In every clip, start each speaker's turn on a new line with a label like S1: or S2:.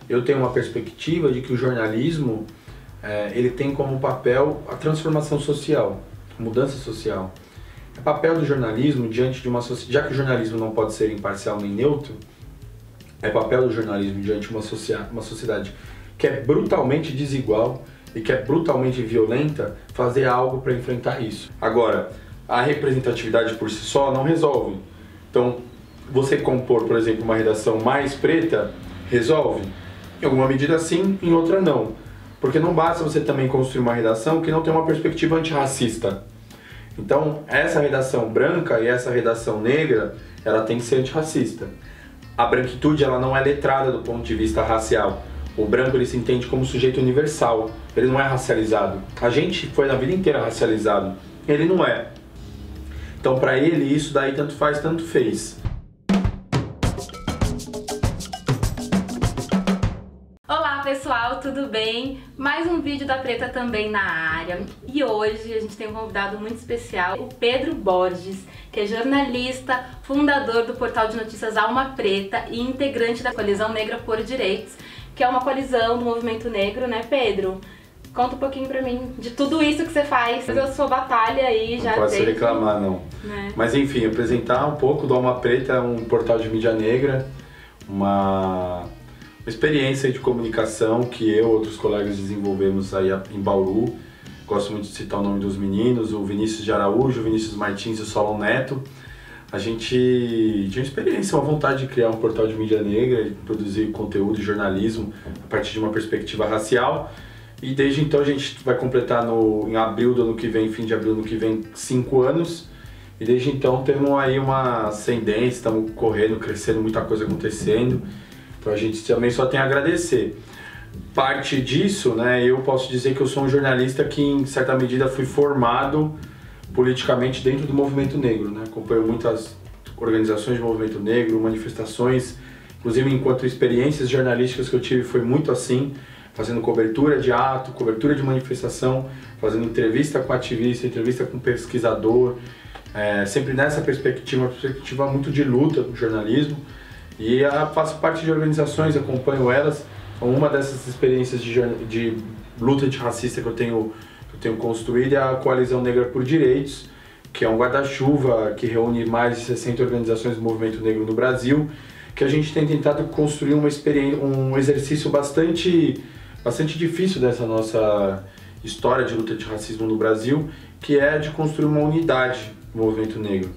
S1: eu tenho uma perspectiva de que o jornalismo ele tem como papel a transformação social, a mudança social. O papel do jornalismo diante de uma sociedade, já que o jornalismo não pode ser imparcial nem neutro, é papel do jornalismo diante de uma sociedade que é brutalmente desigual e que é brutalmente violenta, fazer algo para enfrentar isso. Agora, a representatividade por si só não resolve. Então, você compor, por exemplo, uma redação mais preta, resolve? Em alguma medida sim, em outra não. Porque não basta você também construir uma redação que não tem uma perspectiva antirracista. Então, essa redação branca e essa redação negra, ela tem que ser antirracista. A branquitude, ela não é letrada do ponto de vista racial. O branco, ele se entende como sujeito universal, ele não é racializado. A gente foi na vida inteira racializado, ele não é. Então, para ele, isso daí tanto faz, tanto fez.
S2: Pessoal, tudo bem? Mais um vídeo da Preta também na área. E hoje a gente tem um convidado muito especial, o Pedro Borges, que é jornalista, fundador do portal de notícias Alma Preta e integrante da Coalizão Negra por Direitos, que é uma coalizão do movimento negro, né, Pedro? Conta um pouquinho pra mim de tudo isso que você faz, a sua batalha aí já.
S1: Não posso reclamar, não.
S2: Né?
S1: Mas enfim, apresentar um pouco do Alma Preta, um portal de mídia negra, uma experiência de comunicação que eu e outros colegas desenvolvemos aí em Bauru. Gosto muito de citar o nome dos meninos, o Vinícius de Araújo, o Vinícius Martins e o Solon Neto. A gente tinha experiência, uma vontade de criar um portal de mídia negra, de produzir conteúdo e jornalismo a partir de uma perspectiva racial. E desde então a gente vai completar em abril do ano que vem, fim de abril do ano que vem, 5 anos. E desde então temos aí uma ascendência, estamos correndo, crescendo, muita coisa acontecendo. Então a gente também só tem a agradecer. Parte disso, né, eu posso dizer que eu sou um jornalista que em certa medida fui formado politicamente dentro do movimento negro, né? Acompanho muitas organizações de movimento negro, manifestações, inclusive enquanto experiências jornalísticas que eu tive foi muito assim, fazendo cobertura de ato, cobertura de manifestação, fazendo entrevista com ativista, entrevista com pesquisador, sempre nessa perspectiva, uma perspectiva muito de luta do jornalismo. E faço parte de organizações, acompanho elas. Uma dessas experiências de luta antirracista que eu tenho construído é a Coalizão Negra por Direitos, que é um guarda-chuva que reúne mais de 60 organizações do movimento negro no Brasil, que a gente tem tentado construir um exercício bastante difícil dessa nossa história de luta antirracismo no Brasil, que é de construir uma unidade do movimento negro.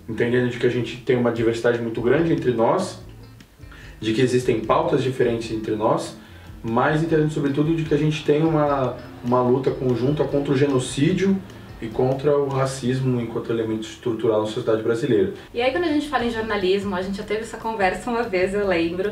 S1: Entendendo de que a gente tem uma diversidade muito grande entre nós, de que existem pautas diferentes entre nós, mas entendendo sobretudo de que a gente tem uma luta conjunta contra o genocídio e contra o racismo enquanto elemento estrutural na sociedade brasileira.
S2: E aí quando a gente fala em jornalismo, a gente já teve essa conversa uma vez, eu lembro,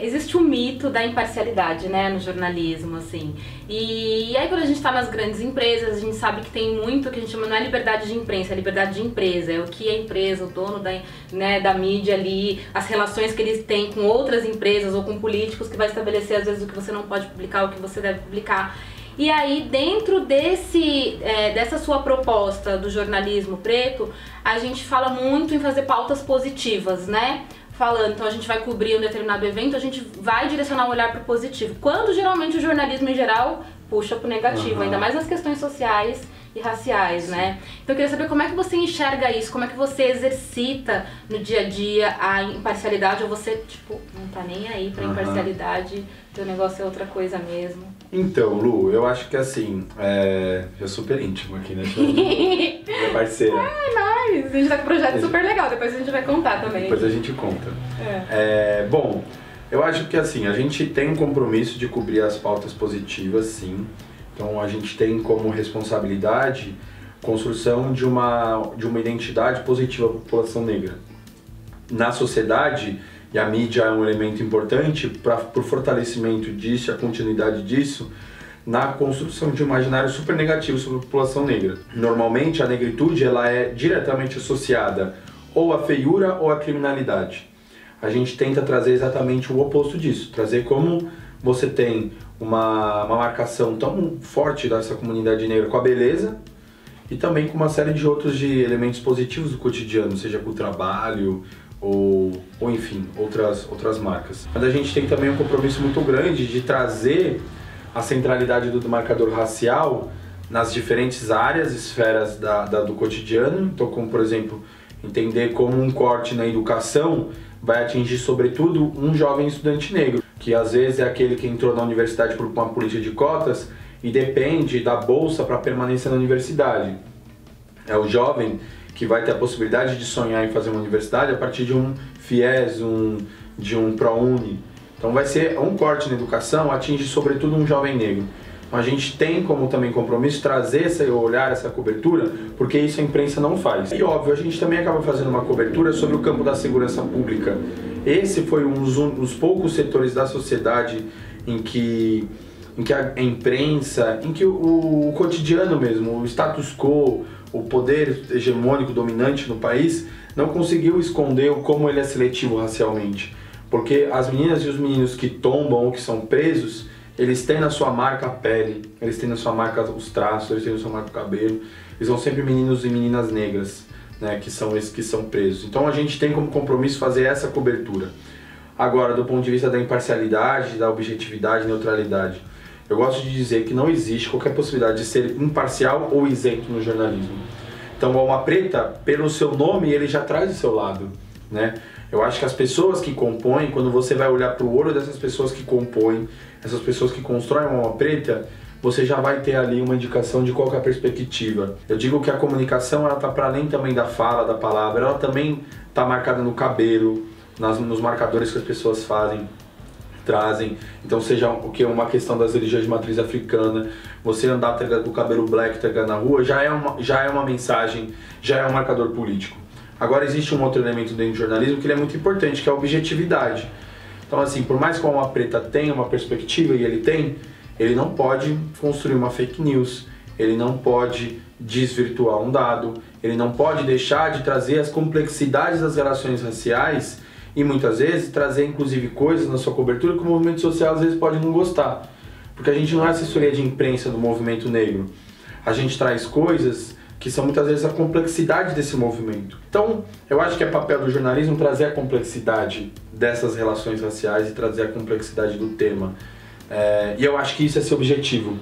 S2: existe um mito da imparcialidade, né, no jornalismo, assim. E aí quando a gente está nas grandes empresas, a gente sabe que tem muito que a gente chama, não é liberdade de imprensa, é liberdade de empresa, é o que a empresa, o dono da mídia ali, as relações que eles têm com outras empresas ou com políticos que vai estabelecer às vezes o que você não pode publicar, o que você deve publicar. E aí, dentro dessa sua proposta do jornalismo preto, a gente fala muito em fazer pautas positivas, né? Então a gente vai cobrir um determinado evento, a gente vai direcionar o olhar para o positivo. Quando geralmente o jornalismo em geral puxa para o negativo, ainda mais nas questões sociais e raciais, né? Então eu queria saber como é que você enxerga isso, como é que você exercita no dia a dia a imparcialidade, ou você, tipo, não tá nem aí pra imparcialidade, teu negócio é outra coisa mesmo.
S1: Então, Lu, eu acho que assim, já super íntimo aqui, né? Minha parceira.
S2: Nice! A gente tá com um projeto super legal, depois a gente vai contar também.
S1: Depois a gente conta. Bom, eu acho que assim, a gente tem um compromisso de cobrir as pautas positivas, sim. Então a gente tem como responsabilidade construção de uma identidade positiva para a população negra. Na sociedade, e a mídia é um elemento importante para o fortalecimento disso, a continuidade disso, na construção de um imaginário super negativo sobre a população negra. Normalmente a negritude ela é diretamente associada ou à feiura ou à criminalidade. A gente tenta trazer exatamente o oposto disso, trazer como você tem uma marcação tão forte dessa comunidade negra com a beleza e também com uma série de outros elementos positivos do cotidiano, seja com o trabalho ou enfim, outras marcas. Mas a gente tem também um compromisso muito grande de trazer a centralidade do marcador racial nas diferentes áreas, esferas do cotidiano. Então, como por exemplo, entender como um corte na educação vai atingir sobretudo um jovem estudante negro, que às vezes é aquele que entrou na universidade por uma política de cotas e depende da bolsa para permanência na universidade. É o jovem que vai ter a possibilidade de sonhar em fazer uma universidade a partir de um FIES, de um ProUni. Então vai ser um corte na educação, atinge sobretudo um jovem negro. Então a gente tem como também compromisso trazer esse olhar, essa cobertura, porque isso a imprensa não faz. E óbvio, a gente também acaba fazendo uma cobertura sobre o campo da segurança pública. Esse foi um dos poucos setores da sociedade em que a imprensa, em que o cotidiano mesmo, o status quo, o poder hegemônico dominante no país, não conseguiu esconder como ele é seletivo racialmente. Porque as meninas e os meninos que tombam ou que são presos, eles têm na sua marca a pele, eles têm na sua marca os traços, eles têm na sua marca o cabelo. Eles são sempre meninos e meninas negras, né, que são esses que são presos. Então a gente tem como compromisso fazer essa cobertura. Agora, do ponto de vista da imparcialidade, da objetividade, neutralidade, eu gosto de dizer que não existe qualquer possibilidade de ser imparcial ou isento no jornalismo. Então, o Alma Preta, pelo seu nome, ele já traz o seu lado, né? Eu acho que as pessoas que compõem, quando você vai olhar para o olho dessas pessoas que compõem, essas pessoas que constroem o Alma Preta, você já vai ter ali uma indicação de qual que é a perspectiva. Eu digo que a comunicação, ela está para além também da fala, da palavra, ela também está marcada no cabelo, nos marcadores que as pessoas trazem. Então, seja o que uma questão das religiões de matriz africana, você andar com o cabelo black na rua, já é uma mensagem, já é um marcador político. Agora, existe um outro elemento dentro do jornalismo que ele é muito importante, que é a objetividade. Então, assim, por mais que o Alma Preta tenha uma perspectiva, e ele não pode construir uma fake news, ele não pode desvirtuar um dado, ele não pode deixar de trazer as complexidades das relações raciais e muitas vezes trazer inclusive coisas na sua cobertura que o movimento social às vezes pode não gostar. Porque a gente não é assessoria de imprensa do movimento negro. A gente traz coisas que são muitas vezes a complexidade desse movimento. Então, eu acho que é papel do jornalismo trazer a complexidade dessas relações raciais e trazer a complexidade do tema. E eu acho que isso é seu objetivo.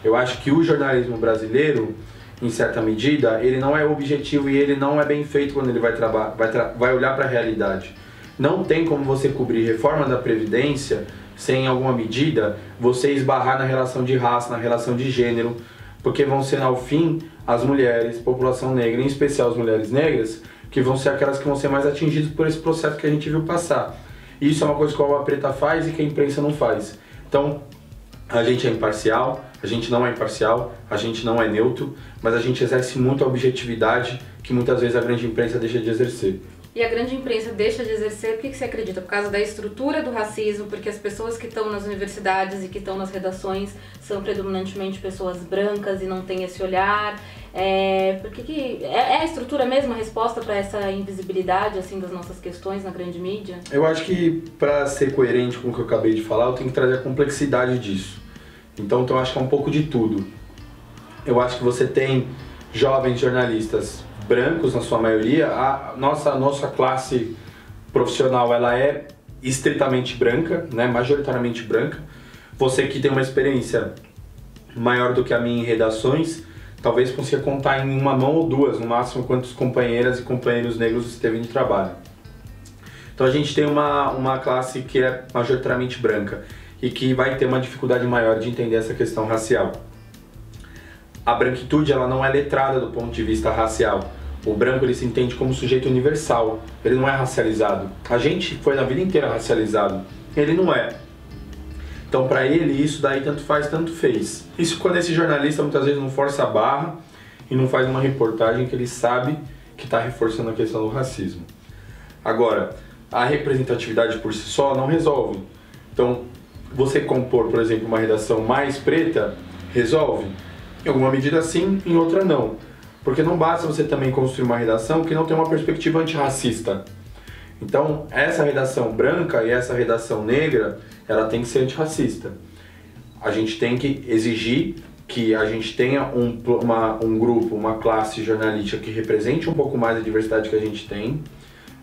S1: Eu acho que o jornalismo brasileiro, em certa medida, ele não é objetivo e ele não é bem feito quando ele vai olhar para a realidade. Não tem como você cobrir reforma da Previdência sem, em alguma medida, você esbarrar na relação de raça, na relação de gênero, porque vão ser, ao fim, as mulheres, população negra, em especial as mulheres negras, que vão ser aquelas que vão ser mais atingidas por esse processo que a gente viu passar. E isso é uma coisa que a Alma Preta faz e que a imprensa não faz. Então, a gente é imparcial, a gente não é imparcial, a gente não é neutro, mas a gente exerce muito a objetividade que muitas vezes a grande imprensa deixa de exercer.
S2: E a grande imprensa deixa de exercer, por que você acredita? Por causa da estrutura do racismo, porque as pessoas que estão nas universidades e que estão nas redações são predominantemente pessoas brancas e não têm esse olhar. É a estrutura mesmo a resposta para essa invisibilidade assim, das nossas questões na grande mídia?
S1: Eu acho que, para ser coerente com o que eu acabei de falar, eu tenho que trazer a complexidade disso. Então eu acho que é um pouco de tudo. Eu acho que você tem jovens jornalistas brancos, na sua maioria. A nossa classe profissional, ela é estritamente branca, né, majoritariamente branca. Você que tem uma experiência maior do que a minha em redações, talvez consiga contar em uma mão ou duas, no máximo, quantos companheiras e companheiros negros você teve de trabalho. Então a gente tem uma classe que é majoritariamente branca e que vai ter uma dificuldade maior de entender essa questão racial. A branquitude, ela não é letrada do ponto de vista racial. O branco, ele se entende como sujeito universal, ele não é racializado. A gente foi na vida inteira racializado, ele não é. Então, para ele, isso daí tanto faz, tanto fez. Isso quando esse jornalista muitas vezes não força a barra e não faz uma reportagem que ele sabe que está reforçando a questão do racismo. Agora, a representatividade por si só não resolve. Então, você compor, por exemplo, uma redação mais preta, resolve? Em alguma medida sim, em outra não. Porque não basta você também construir uma redação que não tem uma perspectiva antirracista. Então, essa redação branca e essa redação negra, ela tem que ser antirracista. A gente tem que exigir que a gente tenha um grupo, uma classe jornalística que represente um pouco mais a diversidade que a gente tem,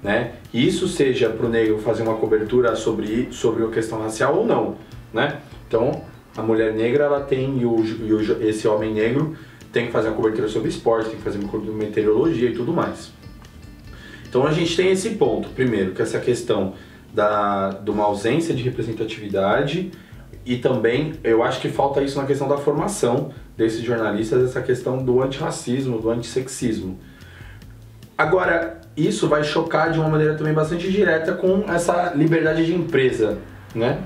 S1: né? E isso seja para o negro fazer uma cobertura sobre a questão racial ou não, né? Então, a mulher negra, ela tem, esse homem negro tem que fazer uma cobertura sobre esporte, tem que fazer uma cobertura de meteorologia e tudo mais. Então a gente tem esse ponto, primeiro, que essa questão de uma ausência de representatividade, e também eu acho que falta isso na questão da formação desses jornalistas, essa questão do antirracismo, do antissexismo. Agora, isso vai chocar de uma maneira também bastante direta com essa liberdade de empresa, né?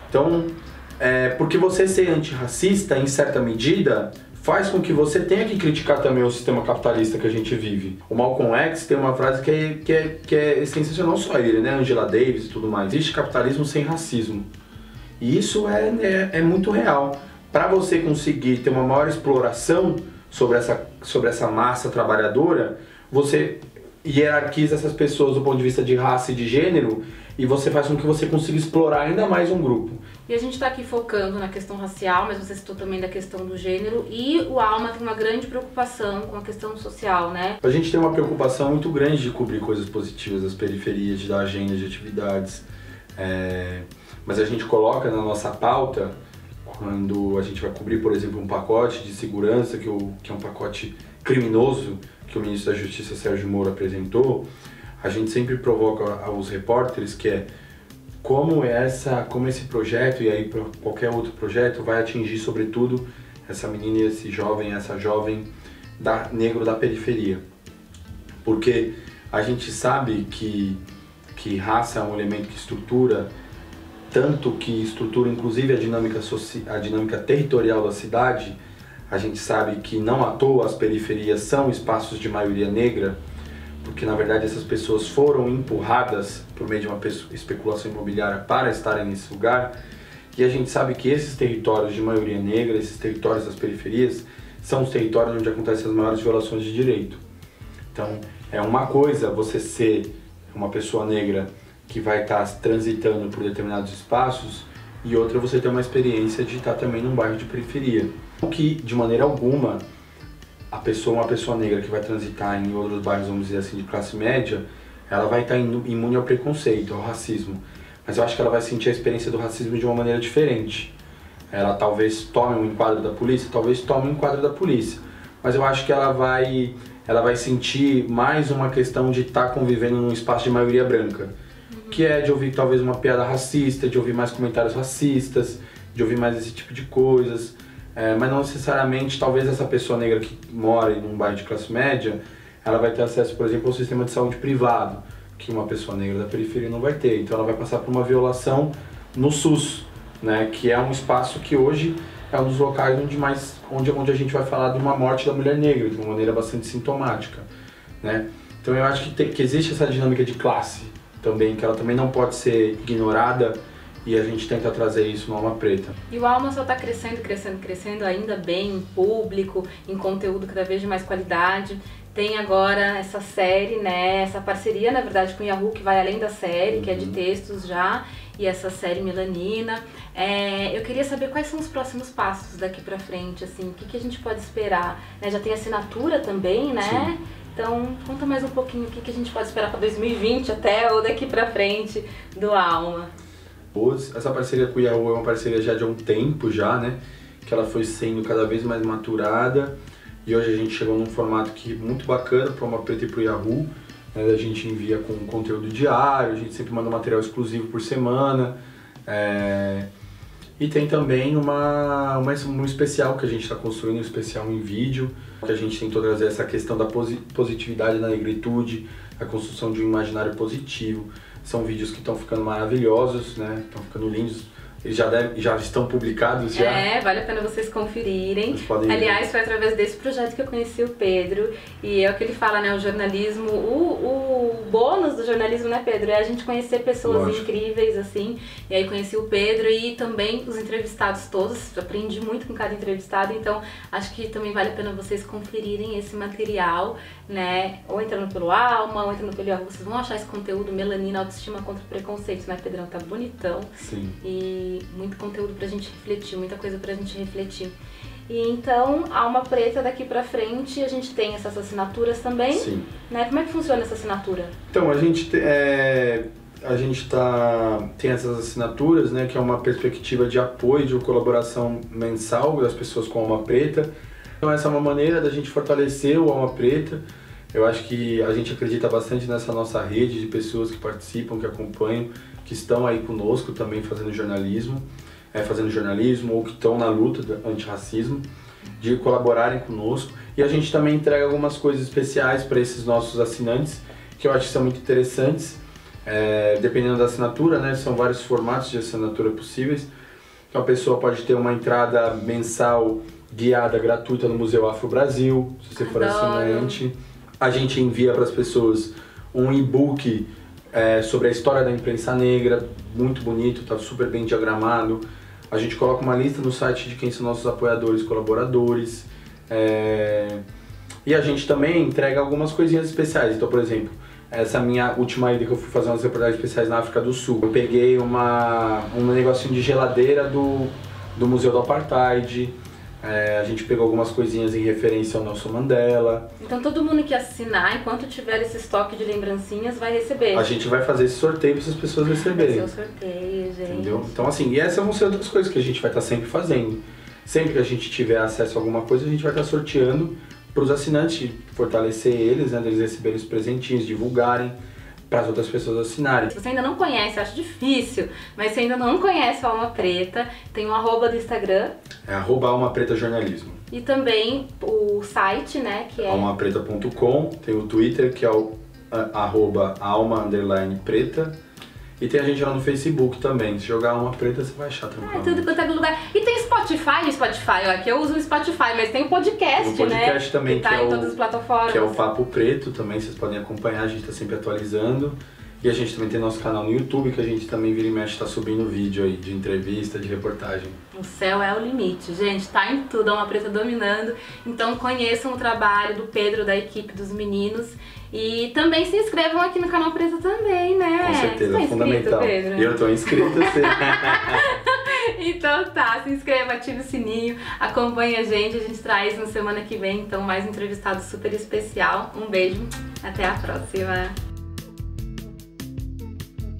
S1: Então, porque você ser antirracista, em certa medida, faz com que você tenha que criticar também o sistema capitalista que a gente vive. O Malcolm X tem uma frase que é sensacional, não só ele, né? Angela Davis e tudo mais. Existe capitalismo sem racismo. E isso é muito real. Para você conseguir ter uma maior exploração sobre essa massa trabalhadora, você hierarquiza essas pessoas do ponto de vista de raça e de gênero, e você faz com que você consiga explorar ainda mais um grupo.
S2: E a gente está aqui focando na questão racial, mas você citou também da questão do gênero, e o Alma tem uma grande preocupação com a questão social, né?
S1: A gente tem uma preocupação muito grande de cobrir coisas positivas das periferias, de dar agenda de atividades, mas a gente coloca na nossa pauta, quando a gente vai cobrir, por exemplo, um pacote de segurança, que é um pacote criminoso, que o ministro da Justiça, Sérgio Moro, apresentou, a gente sempre provoca os repórteres que como esse projeto, e aí para qualquer outro projeto, vai atingir sobretudo essa menina e essa jovem negro da periferia. Porque a gente sabe que raça é um elemento que estrutura, tanto que estrutura inclusive a dinâmica territorial da cidade. A gente sabe que não à toa as periferias são espaços de maioria negra, porque na verdade essas pessoas foram empurradas por meio de uma especulação imobiliária para estarem nesse lugar. E a gente sabe que esses territórios de maioria negra, esses territórios das periferias, são os territórios onde acontecem as maiores violações de direito. Então, é uma coisa você ser uma pessoa negra que vai estar transitando por determinados espaços, e outra você ter uma experiência de estar também num bairro de periferia. Que, de maneira alguma, uma pessoa negra que vai transitar em outros bairros, vamos dizer assim, de classe média, ela vai estar imune ao preconceito, ao racismo. Mas eu acho que ela vai sentir a experiência do racismo de uma maneira diferente. Ela talvez tome um enquadro da polícia, talvez tome um enquadro da polícia. Mas eu acho que ela vai sentir mais uma questão de estar convivendo num espaço de maioria branca. Que é de ouvir talvez uma piada racista, de ouvir mais comentários racistas, de ouvir mais esse tipo de coisas. Mas não necessariamente, talvez essa pessoa negra que mora em um bairro de classe média, ela vai ter acesso, por exemplo, ao sistema de saúde privado, que uma pessoa negra da periferia não vai ter. Então ela vai passar por uma violação no SUS, né, que é um espaço que hoje é um dos locais onde a gente vai falar de uma morte da mulher negra, de uma maneira bastante sintomática, né? Então eu acho que existe essa dinâmica de classe também, que ela também não pode ser ignorada, e a gente tenta trazer isso no Alma Preta.
S2: E o Alma só está crescendo, ainda bem, em público, em conteúdo cada vez de mais qualidade. Tem agora essa série, né, essa parceria, na verdade, com o Yahoo, que vai além da série, que é de textos já, e essa série Melanina. Eu queria saber quais são os próximos passos daqui pra frente, assim, o que a gente pode esperar, né? Já tem assinatura também, né?
S1: Sim.
S2: Então, conta mais um pouquinho o que a gente pode esperar para 2020 até, ou daqui pra frente, do Alma.
S1: Essa parceria com o Yahoo é uma parceria já de há um tempo já, né? Que ela foi sendo cada vez mais maturada, e hoje a gente chegou num formato muito bacana para o Alma Preta e para o Yahoo. Né? A gente envia com conteúdo diário, a gente sempre manda material exclusivo por semana. E tem também um especial que a gente está construindo, um especial em vídeo, que a gente tentou trazer essa questão da positividade na negritude, a construção de um imaginário positivo. São vídeos que estão ficando maravilhosos, né? Estão ficando lindos. Eles já estão publicados já.
S2: Vale a pena vocês conferirem. Aliás, foi através desse projeto que eu conheci o Pedro. E é o que ele fala, né? O jornalismo, o bônus do jornalismo, né, Pedro? É a gente conhecer pessoas incríveis, assim. E aí conheci o Pedro e também os entrevistados todos. Aprendi muito com cada entrevistado. Então, acho que também vale a pena vocês conferirem esse material, né? Ou entrando pelo Alma, ou entrando pelo Yahoo. Vocês vão achar esse conteúdo, Melanina, Autoestima contra o Preconceito, né, Pedrão? Tá bonitão.
S1: Sim.
S2: E muito conteúdo pra gente refletir, muita coisa pra gente refletir. E então, a Alma Preta daqui pra frente, a gente tem essas assinaturas também.
S1: Sim.
S2: Né? Como é que funciona essa assinatura?
S1: Então, a gente tem essas assinaturas, né, que é uma perspectiva de apoio, de colaboração mensal das pessoas com a Alma Preta. Então essa é uma maneira da gente fortalecer o Alma Preta. Eu acho que a gente acredita bastante nessa nossa rede de pessoas que participam, que acompanham, que estão aí conosco também fazendo jornalismo ou que estão na luta do antirracismo, de colaborarem conosco. E a gente também entrega algumas coisas especiais para esses nossos assinantes, que eu acho que são muito interessantes. Dependendo da assinatura, né, são vários formatos de assinatura possíveis. Então a pessoa pode ter uma entrada mensal guiada gratuita no Museu Afro Brasil, se você for assinante. A gente envia para as pessoas um e-book sobre a história da imprensa negra, muito bonito, está super bem diagramado. A gente coloca uma lista no site de quem são nossos apoiadores, colaboradores. E a gente também entrega algumas coisinhas especiais. Então, por exemplo, essa minha última ida que eu fui fazer umas reportagens especiais na África do Sul, eu peguei um negocinho de geladeira do Museu do Apartheid. A gente pegou algumas coisinhas em referência ao Nelson Mandela.
S2: Então todo mundo que assinar, enquanto tiver esse estoque de lembrancinhas, vai receber.
S1: A gente vai fazer esse sorteio para essas pessoas receberem.
S2: Vai ser o sorteio, gente.
S1: Entendeu? Então assim, e essas vão ser outras coisas que a gente vai estar sempre fazendo. Sempre que a gente tiver acesso a alguma coisa, a gente vai estar sorteando para os assinantes, fortalecer eles, né, eles receberem os presentinhos, divulgarem, para as outras pessoas assinarem.
S2: Se você ainda não conhece, eu acho difícil, mas se ainda não conhece a Alma Preta, tem um _, do Instagram.
S1: @Alma Preta Jornalismo.
S2: E também o site, né, que é
S1: almapreta.com, tem o Twitter, que é o @alma_preta. E tem a gente lá no Facebook também. Se jogar Alma Preta, você vai achar tranquilo.
S2: Tudo quanto é lugar. E tem Spotify, ó, que eu uso o Spotify, mas tem o podcast, né?
S1: O podcast também,
S2: que tá em todas as plataformas.
S1: Que é o Papo Preto também, vocês podem acompanhar, a gente tá sempre atualizando. E a gente também tem nosso canal no YouTube, que a gente também vira e mexe, tá subindo vídeo aí de entrevista, de reportagem.
S2: O céu é o limite, gente, tá em tudo, a Alma Preta dominando. Então conheçam o trabalho do Pedro, da equipe dos meninos. E também se inscrevam aqui no canal Preta também, né?
S1: Com certeza, é fundamental.
S2: Pedro?
S1: Eu tô inscrito, sim.
S2: Então tá, se inscreva, ative o sininho, acompanhe a gente traz na semana que vem, então, mais um entrevistado super especial. Um beijo, até a próxima!